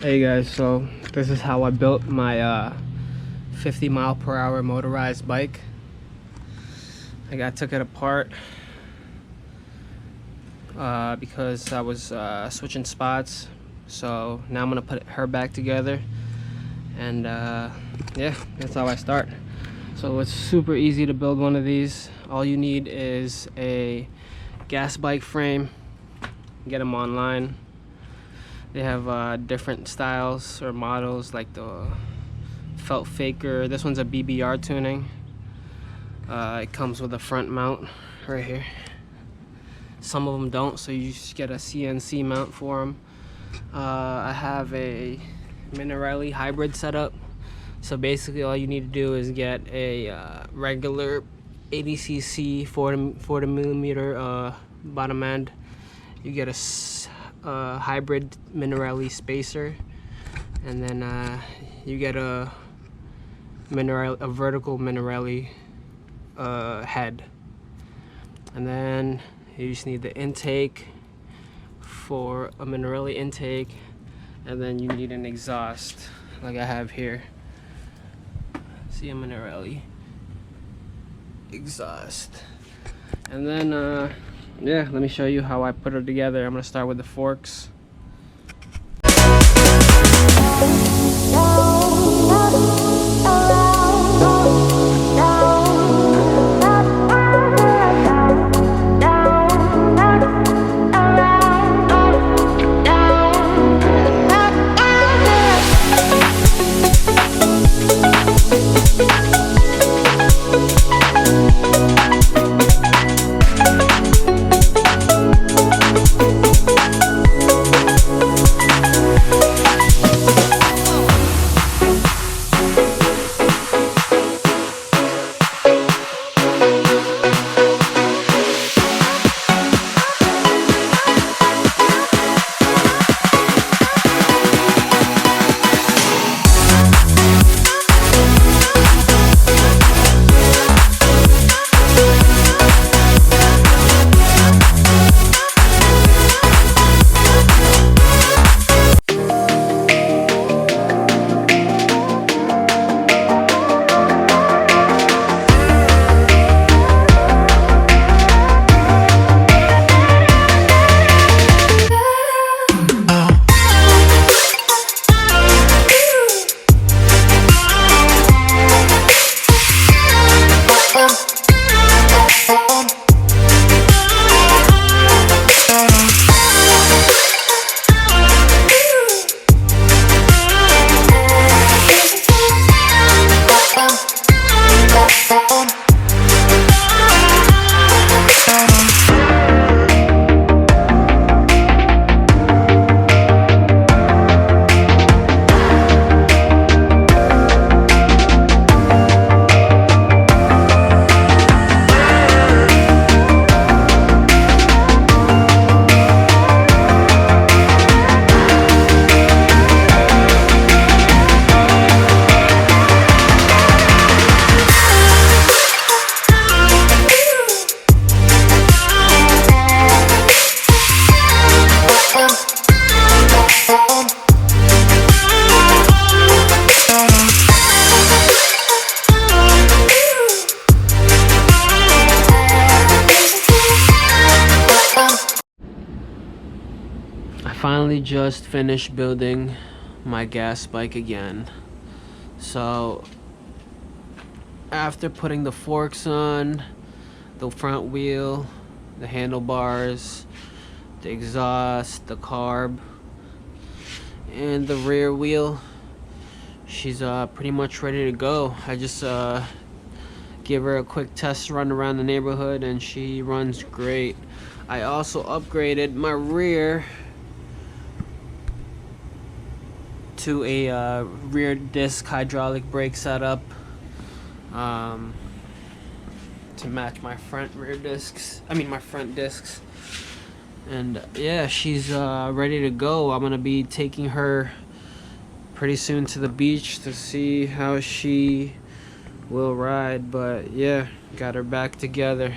Hey guys, so this is how I built my 50-mile-per-hour motorized bike. I took it apart because I was switching spots, so now I'm gonna put her back together, and yeah, that's how I start. So it's super easy to build one of these. All you need is a gas bike frame. Get them online. They have different styles or models, like the felt faker. This one's a BBR tuning. It comes with a front mount right here. Some of them don't, so you just get a CNC mount for them. I have a Minarelli hybrid setup. So basically all you need to do is get a regular 80cc 40mm bottom end. You get a hybrid Minarelli spacer, and then you get a vertical Minarelli head, and then you just need the intake for a Minarelli intake, and then you need an exhaust like I have here. See, a Minarelli exhaust, and then yeah, let me show you how I put her together. I'm gonna start with the forks. I finally just finished building my gas bike again. So after putting the forks on, the front wheel, the handlebars, the exhaust, the carb, and the rear wheel, she's pretty much ready to go. I just give her a quick test run around the neighborhood, and she runs great. I also upgraded my rear to a rear disc hydraulic brake setup to match my front discs. And yeah, she's ready to go. I'm gonna be taking her pretty soon to the beach to see how she will ride, but yeah, got her back together.